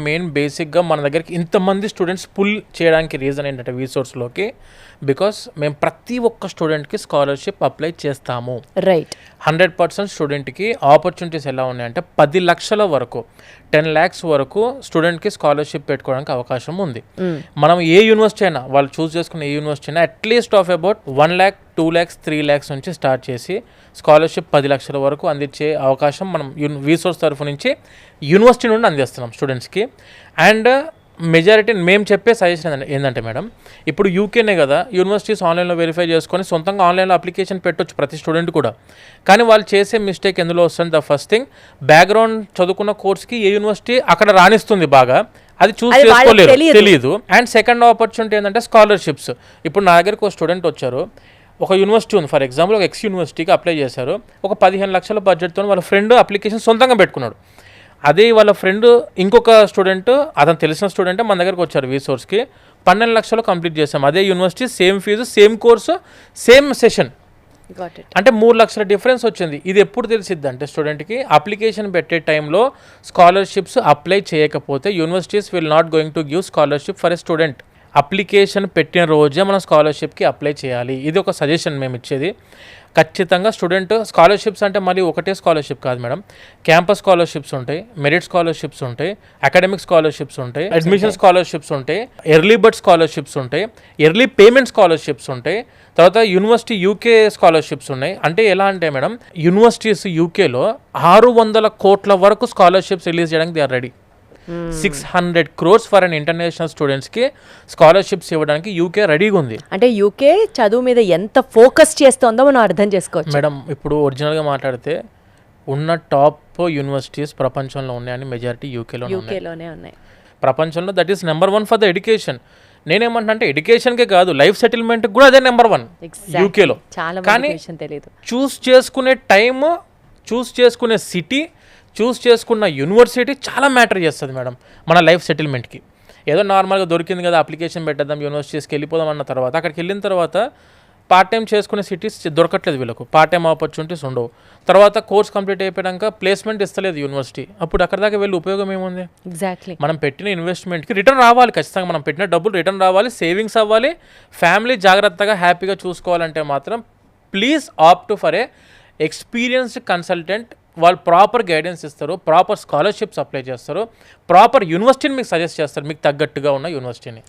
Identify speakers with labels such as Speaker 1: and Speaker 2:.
Speaker 1: Main బేసిక్గా మన దగ్గరికి ఇంతమంది స్టూడెంట్స్ పుల్ చేయడానికి రీజన్ ఏంటంటే వీసోర్స్లోకి, బికాస్ మేము ప్రతి ఒక్క స్టూడెంట్కి స్కాలర్షిప్ అప్లై చేస్తాము.
Speaker 2: రైట్.
Speaker 1: 100% స్టూడెంట్కి ఆపర్చునిటీస్ ఎలా ఉన్నాయంటే 10 లక్షల వరకు 10 lakhs వరకు స్టూడెంట్కి స్కాలర్షిప్ పెట్టుకోవడానికి అవకాశం ఉంది. మనం ఏ యూనివర్సిటీ అయినా వాళ్ళు చూస్ చేసుకున్న ఏ యూనివర్సిటీ అయినా at least of about 1 lakh, 2 lakhs, 3 lakhs నుంచి స్టార్ట్ చేసి స్కాలర్షిప్ 10 లక్షల వరకు అందించే అవకాశం మనం వీసోర్స్ తరఫు నుంచి యూనివర్సిటీ నుండి అందిస్తున్నాం స్టూడెంట్స్కి. అండ్ మెజారిటీ మేము చెప్పే సజెషన్ ఏంటంటే మేడం, ఇప్పుడు యూకేనే కదా, యూనివర్సిటీస్ ఆన్లైన్లో వెరిఫై చేసుకొని సొంతంగా ఆన్లైన్లో అప్లికేషన్ పెట్టొచ్చు ప్రతి స్టూడెంట్ కూడా. కానీ వాళ్ళు చేసే మిస్టేక్ ఎందులో వస్తుంది, ద ఫస్ట్ థింగ్ బ్యాక్గ్రౌండ్ చదువుకున్న కోర్స్కి ఏ యూనివర్సిటీ అక్కడ రాణిస్తుంది బాగా, అది చూస్ చేసుకోలేదు, తెలియదు. అండ్ సెకండ్ ఆపర్చునిటీ ఏంటంటే స్కాలర్షిప్స్. ఇప్పుడు నా దగ్గరకు ఒక స్టూడెంట్ వచ్చారు, ఒక యూనివర్సిటీ ఉంది, ఫర్ ఎగ్జాంపుల్ ఒక ఎక్స్ యూనివర్సిటీకి అప్లై చేశారు, ఒక 15 లక్షల బడ్జెట్తో వాళ్ళ ఫ్రెండ్ అప్లికేషన్ సొంతంగా పెట్టుకున్నాడు. అదే వాళ్ళ ఫ్రెండ్ ఇంకొక స్టూడెంట్, అతను తెలిసిన స్టూడెంట్ మన దగ్గరకు వచ్చారు వీసోర్స్కి, 12 లక్షలు కంప్లీట్ చేసాం. అదే university, same fees, same course, same session. అంటే 3 లక్షల డిఫరెన్స్ వచ్చింది. ఇది ఎప్పుడు తెలిసిద్ది అంటే స్టూడెంట్కి అప్లికేషన్ పెట్టే టైంలో స్కాలర్షిప్స్ అప్లై చేయకపోతే universities will not going to give scholarship for a student. Application పెట్టిన రోజే మనం స్కాలర్షిప్కి అప్లై చేయాలి. ఇది ఒక సజెషన్ మేము ఇచ్చేది. ఖచ్చితంగా స్టూడెంట్ స్కాలర్షిప్స్ అంటే మళ్ళీ ఒకటే స్కాలర్షిప్ కాదు మేడం, క్యాంపస్ స్కాలర్షిప్స్ ఉంటాయి, మెరిట్ స్కాలర్షిప్స్ ఉంటాయి, అకాడమిక్ స్కాలర్షిప్స్ ఉంటాయి, అడ్మిషన్ స్కాలర్షిప్స్ ఉంటాయి, ఎర్లీ బర్డ్ స్కాలర్షిప్స్ ఉంటాయి, ఎర్లీ పేమెంట్ స్కాలర్షిప్స్ ఉంటాయి, తర్వాత యూనివర్సిటీ యూకే స్కాలర్షిప్స్ ఉన్నాయి. అంటే ఎలా అంటే మేడం, యూనివర్సిటీస్ యూకేలో 600 కోట్ల వరకు స్కాలర్షిప్స్ రిలీజ్ చేయడానికి they are ready. 600 crores for an international స్టూడెంట్స్కి స్కాలర్షిప్స్ ఇవ్వడానికి యూకే రెడీగా ఉంది.
Speaker 2: అంటే యూకే చదువు మీద ఎంత ఫోకస్ చేస్తుందో మనం అర్థం చేసుకోవచ్చు
Speaker 1: మేడం. ఇప్పుడు ఒరిజినల్గా మాట్లాడితే ఉన్న టాప్ యూనివర్సిటీస్ ప్రపంచంలో ఉన్నాయని మెజారిటీ యూకేలోనే ఉన్నాయి. ప్రపంచంలో that is number 1 for the education. నేనేమంటున్నా అంటే ఎడ్యుకేషన్కే కాదు, లైఫ్ సెటిల్మెంట్ కూడా అదే నెంబర్ 1 యూకేలో. కానీ చూస్ చేసుకునే టైము, చూస్ చేసుకునే సిటీ, చూస్ చేసుకున్న యూనివర్సిటీ చాలా మ్యాటర్ చేస్తుంది మేడం మన లైఫ్ సెటిల్మెంట్కి. ఏదో నార్మల్గా దొరికింది కదా అప్లికేషన్ పెట్టేద్దాం యూనివర్సిటీస్కి వెళ్ళిపోదాం అన్న తర్వాత అక్కడికి వెళ్ళిన తర్వాత పార్ట్ టైం చేసుకునే సిటీస్ దొరకట్లేదు, వీళ్ళకు పార్ట్ టైం ఆపర్చునిటీస్ ఉండవు. తర్వాత కోర్స్ కంప్లీట్ అయిపోయాక ప్లేస్మెంట్ ఇస్తలేదు యూనివర్సిటీ, అప్పుడు అక్కడ దాకా వెళ్ళి ఉపయోగం ఏముంది?
Speaker 2: ఎగ్జాక్ట్లీ.
Speaker 1: మనం పెట్టిన ఇన్వెస్ట్మెంట్కి రిటర్న్ రావాలి, ఖచ్చితంగా మనం పెట్టిన డబ్బులు రిటర్న్ రావాలి, సేవింగ్స్ అవ్వాలి, ఫ్యామిలీ జాగ్రత్తగా హ్యాపీగా చూసుకోవాలంటే మాత్రం please opt for a experienced consultant. వాళ్ళు ప్రాపర్ గైడెన్స్ ఇస్తారు, ప్రాపర్ స్కాలర్షిప్స్ అప్లై చేస్తారు, ప్రాపర్ యూనివర్సిటీని మీకు సజెస్ట్ చేస్తారు, మీకు తగ్గట్టుగా ఉన్న యూనివర్సిటీని.